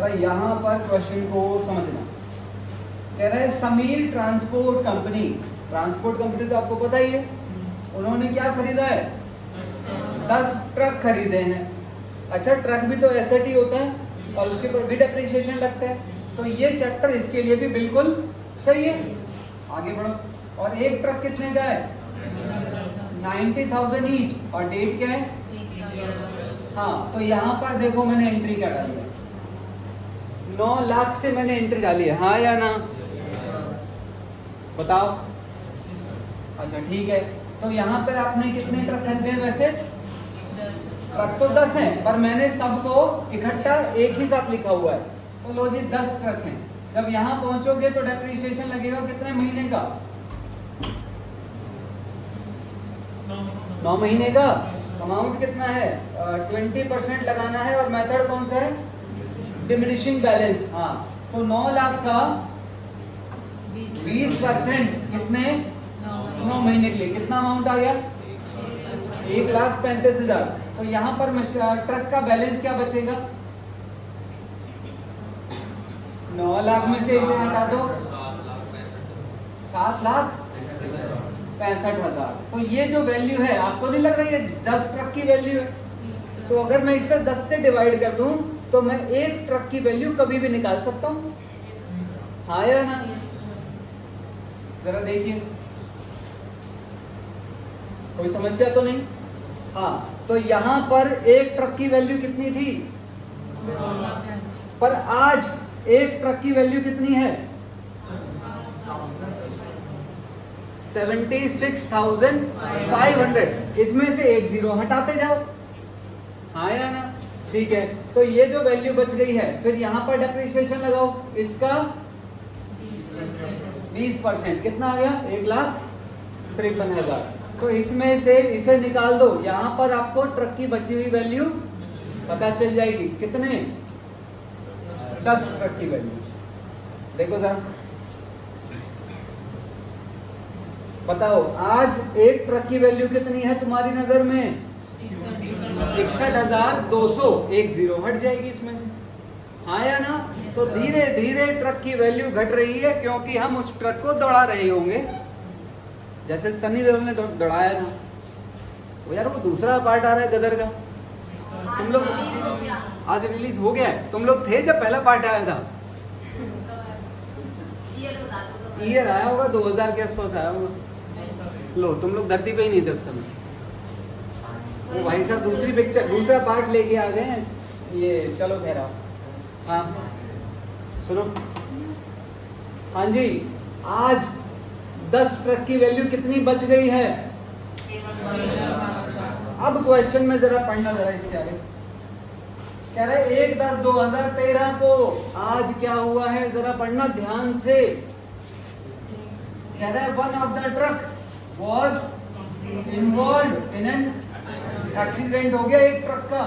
जरा यहाँ पर क्वेश्चन को समझना। कह रहे हैं Sameer transport company, transport company तो आपको पता ही है, उन्होंने क्या खरीदा है, 10 ट्रक खरीदे हैं। अच्छा, ट्रक भी तो एसेट ही होता है और उसके ऊपर भी डेप्रिसिएशन लगता है, तो ये चैप्टर इसके लिए भी बिल्कुल सही है। आगे बढ़ो। और एक ट्रक कितने का है, 90,000 ईच, और डेट क्या है, हाँ, तो यहाँ पर देखो मैंने एंट्री क्या डाली है, 9 लाख से मैंने एंट्री डाली है, हाँ या ना, बताओ। अच्छा ठीक है, तो यहाँ पर आपने कितने ट्रक खरीदे हैं? वैसे ट्रक तो 10 हैं, पर मैंने सबको इकट्ठा एक ही साथ लिखा हुआ है, तो लो जी 10 ट्रक हैं। जब यहाँ पहुंचोगे तो डेप्रिसिएशन लगेगा कितने महीने का, 9 महीने का। अमाउंट कितना है, 20% लगाना है, और मेथड कौन सा है, डिमिनिशिंग बैलेंस। हाँ, तो 9 लाख का 20% कितने, 9 महीने के लिए कितना अमाउंट आ गया, 1,35,000। तो यहाँ पर ट्रक का बैलेंस क्या बचेगा, 9 लाख में से इसे हटा दो, 7,65,000। तो ये जो वैल्यू है, आपको नहीं लग रही है 10 ट्रक की वैल्यू है? तो अगर मैं इसे 10 से डिवाइड कर दूं तो मैं एक ट्रक की वैल्यू कभी भी निकाल सकता हूं, हाँ या ना? जरा देखिए, कोई समस्या तो नहीं? हाँ, तो यहां पर एक ट्रक की वैल्यू कितनी थी, पर आज एक ट्रक की वैल्यू कितनी है, 76,500। इसमें से एक जीरो हटाते जाओ, हाँ या ना? ठीक है, तो ये जो वैल्यू बच गई है, फिर यहाँ पर डेप्रिसिएशन लगाओ, इसका 20%, कितना आ गया, 1,53,000। तो इसमें से इसे निकाल दो, यहाँ पर आपको ट्रक की बची हुई वैल्यू पता चल जाएगी, कितने, 10 ट्रक की वैल्यू। देखो सर, बताओ आज एक ट्रक की वैल्यू कितनी है तुम्हारी नजर में, 61,200, एक जीरो हट जाएगी इसमें से, हाँ या ना? तो धीरे धीरे ट्रक की वैल्यू घट रही है, क्योंकि हम उस ट्रक को दौड़ा रहे होंगे, जैसे सनी देओल ने दौड़ाया था। वो यार, वो दूसरा पार्ट आ रहा है गदर का, तुम लोग आज रिलीज हो गया है, तुम लोग थे जब पहला पार्ट आया था? ईयर आया होगा 2000 के आसपास आया होगा। लो, तुम लोग धरती पे ही नहीं थे उस समय। वो भाई साहब दूसरी पिक्चर, दूसरा पार्ट लेके आ गए हैं ये, चलो कह रहा हूँ। हाँ सुनो, हाँ जी, आज 10 ट्रक की वैल्यू कितनी बच गई है? अब क्वेश्चन में जरा पढ़ना, जरा इसके आगे कह रहे 1/10/2013 को आज क्या हुआ है, जरा पढ़ना ध्यान से। कह रहे one of the truck was involve in an accident, हो गया एक ट्रक का,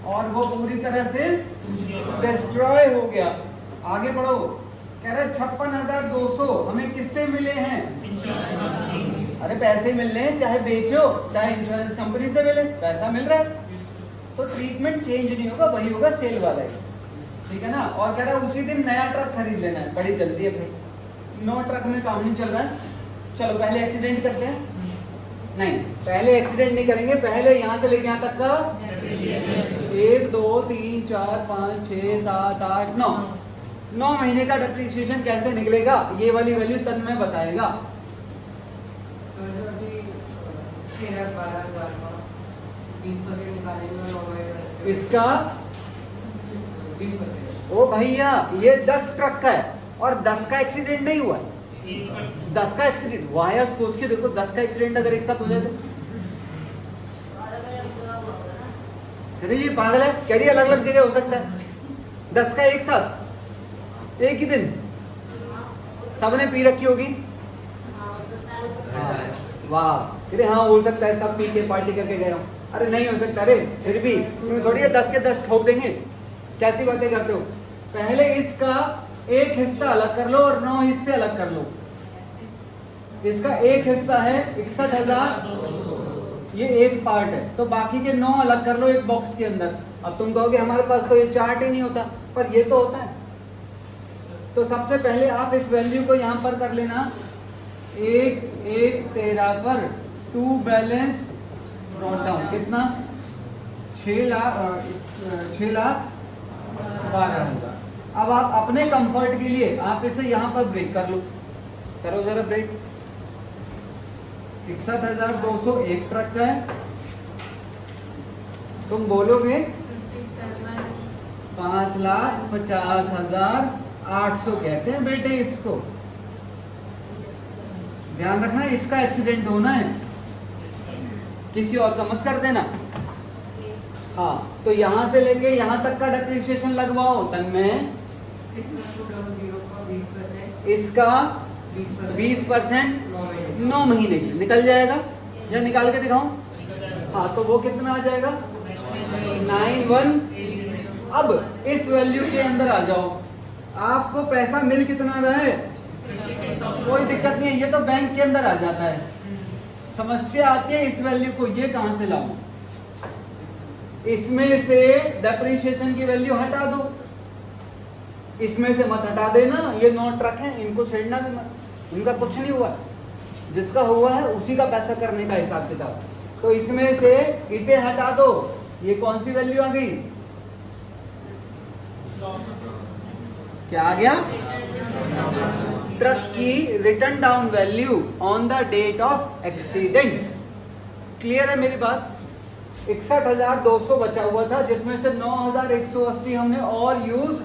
और वो पूरी तरह से डिस्ट्रॉय हो गया। आगे बढ़ो, कह रहे 56,200 हमें किससे मिले हैं? अरे पैसे मिल रहे हैं, चाहे बेचो चाहे इंश्योरेंस कंपनी से मिले, पैसा मिल रहा है, तो ट्रीटमेंट चेंज नहीं होगा, वही होगा सेल वाला है, ठीक है ना? और कह रहा है उसी दिन नया ट्रक खरीद लेना है, बड़ी जल्दी है भाई, 9 ट्रक में काम नहीं चल रहा है। चलो पहले एक्सीडेंट करते हैं, नहीं पहले एक्सीडेंट नहीं करेंगे, पहले यहाँ से लेके यहाँ तक का 1 2 3 4 5 6 7 8 9 महीने का डेप्रिसिएशन कैसे निकलेगा, ये वाली वैल्यू तन्मय बताएगा। इसका ओ भैया, ये 10 ट्रक का है और 10 का एक्सीडेंट नहीं हुआ, 10 का एक्सीडेंट हुआ यार, सोच के देखो 10 का एक्सीडेंट अगर एक साथ हो जाए तो। अरे ये पागल है, कह रही अलग अलग जगह हो सकता है, 10 का एक साथ एक ही दिन सबने पी रखी होगी, वाह, अरे हाँ हो सकता है, सब पी के पार्टी करके गए हो। अरे नहीं हो सकता, अरे फिर भी थोड़ी 10 के 10 ठोक देंगे, कैसी बातें करते हो? पहले इसका एक हिस्सा अलग कर लो और 9 हिस्से अलग कर लो। इसका एक हिस्सा है 61,000, ये एक पार्ट है, तो बाकी के 9 अलग कर लो एक बॉक्स के अंदर। अब तुम कहोगे हमारे पास तो ये चार्ट ही नहीं होता, पर ये तो होता है। तो सबसे पहले आप इस वैल्यू को यहाँ पर कर लेना, 1/13 पर 2 बैलेंस ब्रॉट डाउन, कितना 6,12,000। अब आप अपने कंफर्ट के लिए आप इसे यहाँ पर ब्रेक कर लो, करो जरा ब्रेक। 61,200 एक ट्रक का है, तुम बोलोगे 5,50,800 कहते हैं बेटे इसको। ध्यान रखना इसका एक्सीडेंट होना है, किसी और का मत कर देना। हाँ, तो यहाँ से लेके यहाँ तक का डेप्रिसिएशन लगवाओ तन में 6,12,000 इसका 20% 9 महीने के लिए निकल जाएगा, या निकाल के दिखाऊं? हाँ, तो वो कितना आ जाएगा 91। अब इस वैल्यू के अंदर आ जाओ, आपको पैसा मिल कितना रहा है, कोई दिक्कत नहीं है, ये तो बैंक के अंदर आ जाता है। समस्या आती है इस वैल्यू को ये कहां से लाऊं, इसमें से डेप्रिसिएशन की वैल्यू हटा दो, इसमें से मत हटा देना। ये 9 ट्रक हैं, इनको छेड़ना भी मत, इनका कुछ नहीं हुआ, जिसका हुआ है उसी का पैसा करने का हिसाब किताब। तो इसमें से इसे हटा दो, ये कौन सी वैल्यू आ गई, क्या आ गया, ट्रक की written down value on the date of accident. Clear है मेरी बात? 61,200 बचा हुआ था, जिसमें से 9,180 हमने और यूज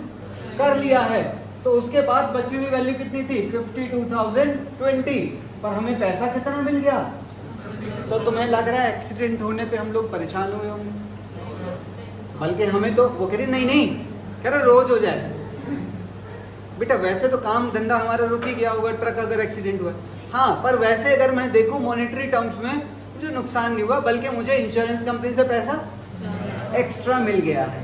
कर लिया है, तो उसके बाद बची हुई वैल्यू कितनी थी 52,020, पर हमें पैसा कितना मिल गया। तो तुम्हें लग रहा है एक्सीडेंट होने पे हम लोग परेशान हुए होंगे, बल्कि हमें तो वो कह रही नहीं कह रहे रोज हो जाए बेटा। वैसे तो काम धंधा हमारा रुक ही गया होगा ट्रक अगर एक्सीडेंट हुआ, हाँ, पर वैसे अगर मैं देखूं मॉनेटरी टर्म्स में मुझे नुकसान नहीं हुआ, बल्कि मुझे इंश्योरेंस कंपनी से पैसा एक्स्ट्रा मिल गया है,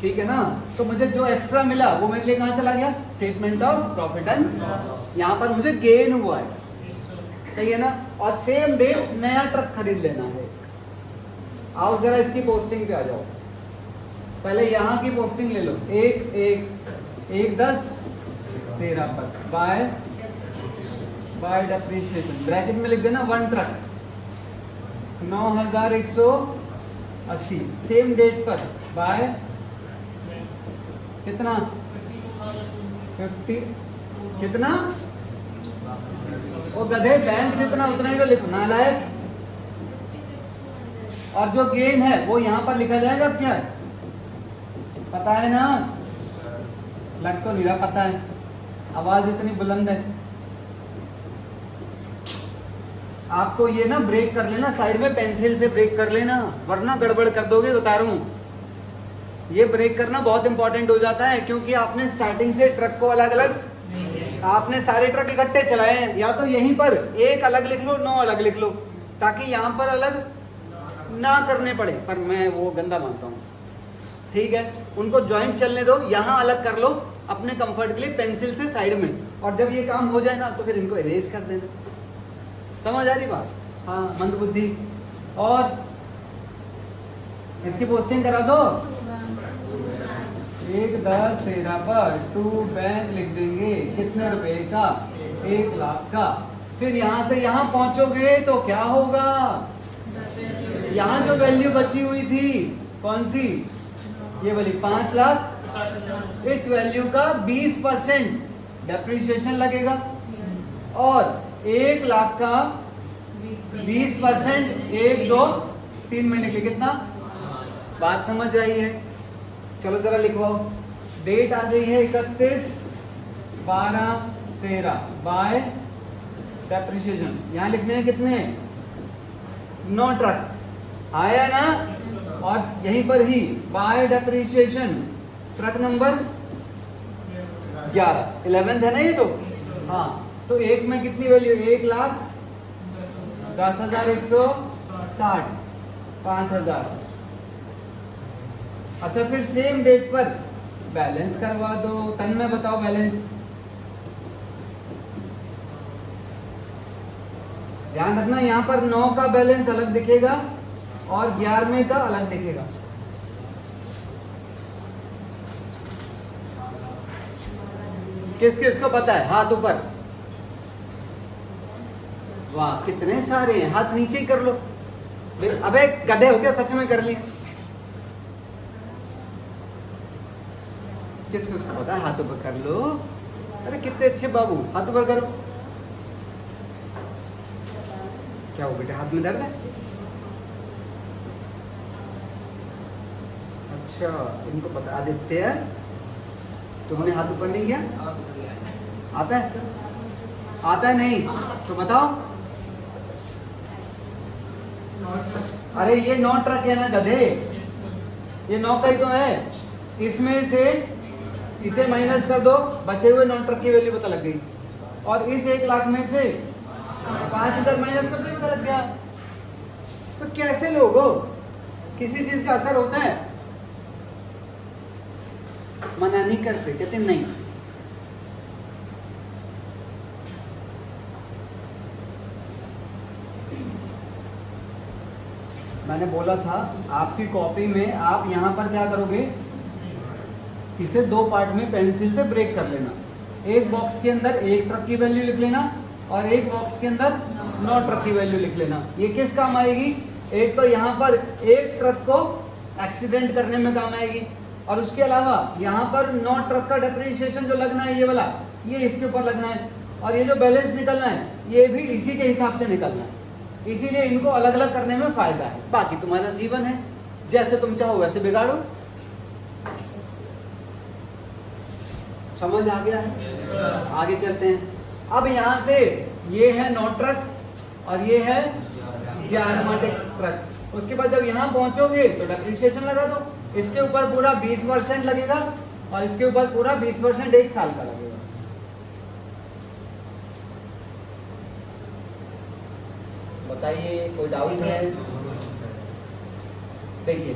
ठीक है ना। तो मुझे जो एक्स्ट्रा मिला वो मेरे लिए कहाँ चला गया, स्टेटमेंट ऑफ प्रॉफिट एंड, यहाँ पर मुझे गेन हुआ है, चाहिए ना। और सेम डे नया ट्रक खरीद लेना है। आओ जरा इसकी पोस्टिंग पे आ जाओ, पहले यहाँ की पोस्टिंग ले लो, 1/10/13 पर बाय डेप्रिसिएशन, ब्रैकेट में लिख देना 1 ट्रक 9,180, सेम डेट पर बाय कितना 50 कितना, वो गधे बैंक जितना उतना ही तो लिखना लायक। और जो गेन है वो यहाँ पर लिखा जाएगा, क्या पता है ना, लग तो नहीं रहा पता है, आवाज इतनी बुलंद है। आपको ये ना ब्रेक कर लेना, साइड में पेंसिल से ब्रेक कर लेना, वरना गड़बड़ कर दोगे, बता रहा हूं। ये ब्रेक करना बहुत इंपॉर्टेंट हो जाता है, क्योंकि आपने स्टार्टिंग से ट्रक को अलग अलग, आपने सारे ट्रक इकट्ठे चलाए हैं, या तो यहीं पर एक अलग लिख लो 9 अलग लिख लो, ताकि यहाँ पर अलग ना करने पड़े, पर मैं वो गंदा मानता हूँ, ठीक है। उनको ज्वाइंट चलने दो, यहाँ अलग कर लो अपने कंफर्ट के लिए पेंसिल से साइड में, और जब ये काम हो जाए ना तो फिर इनको इरेज कर देना। समझ आ रही बात? हाँ, मंदबुद्धि। और इसकी पोस्टिंग करा दो, 1/10/13 पर 2 बैंक लिख देंगे, कितने रुपए का, 1 लाख का। फिर यहाँ से यहाँ पहुंचोगे तो क्या होगा, यहाँ जो वैल्यू बची हुई थी कौन सी, ये वाली 5 लाख, इस वैल्यू का 20% डेप्रिसिएशन लगेगा, और 1 लाख का 20%, 1, 2, 3 महीने के लिए कितना, बात समझ आई है? चलो जरा लिखवाओ, डेट आ गई है 31/12/13 बाय डेप्रिसिएशन, यहाँ लिखने हैं कितने 9 ट्रक आया ना, और यहीं पर ही बाय डेप्रिसिएशन ट्रक नंबर 11 है ना ये तो, हाँ। तो एक में कितनी वैल्यू, 1,10,160, 5,000। अच्छा, फिर सेम डेट पर बैलेंस करवा दो, तन में बताओ बैलेंस, ध्यान रखना यहाँ पर 9 का बैलेंस अलग दिखेगा और 11वें का अलग दिखेगा। किस किस को पता है? हाथ ऊपर। वाह कितने सारे हैं, हाथ नीचे ही कर लो। अबे गधे हो गया, सच में कर लिए। किस किस को पता है? हाथ ऊपर कर लो। अरे कितने अच्छे बाबू, हाथ ऊपर करो। क्या हो बेटा, हाथ में दर्द है? अच्छा इनको पता। आदित्य तुमने हाथ ऊपर नहीं किया? आता है? आता है नहीं तो बताओ। अरे ये 9 ट्रक है ना गधे, ये 9 का ही तो है। इसमें से इसे माइनस कर दो, बचे हुए 9 ट्रक की वैल्यू पता लग गई। और इस 1 लाख में से 5 इधर माइनस कर दो, पता लग गया। तो कैसे लोगों, किसी चीज का असर होता है? मना नहीं करते, कहते नहीं। मैंने बोला था आपकी कॉपी में आप यहां पर क्या करोगे, इसे 2 पार्ट में पेंसिल से ब्रेक कर लेना। एक बॉक्स के अंदर 1 ट्रक की वैल्यू लिख लेना और एक बॉक्स के अंदर 9 ट्रक की वैल्यू लिख लेना। ये किस काम आएगी? एक तो यहाँ पर 1 ट्रक को एक्सीडेंट करने में काम आएगी, और उसके अलावा यहाँ पर 9 ट्रक का डेप्रिसिएशन जो लगना है ये वाला, ये इसके ऊपर लगना है, और ये जो बैलेंस निकलना है ये भी इसी के हिसाब से निकलना है। इसीलिए इनको अलग अलग करने में फायदा है। बाकी तुम्हारा जीवन है, जैसे तुम चाहो वैसे बिगाड़ो। समझ आ गया है? आगे चलते हैं। अब यहाँ से ये है 9 ट्रक और ये है 11वां ट्रक। उसके बाद जब यहाँ पहुंचोगे तो डेप्रिसिएशन लगा दो। इसके ऊपर पूरा 20% लगेगा और इसके ऊपर पूरा 20% 1 साल का लगेगा। बताइए कोई डाउट है? देखिए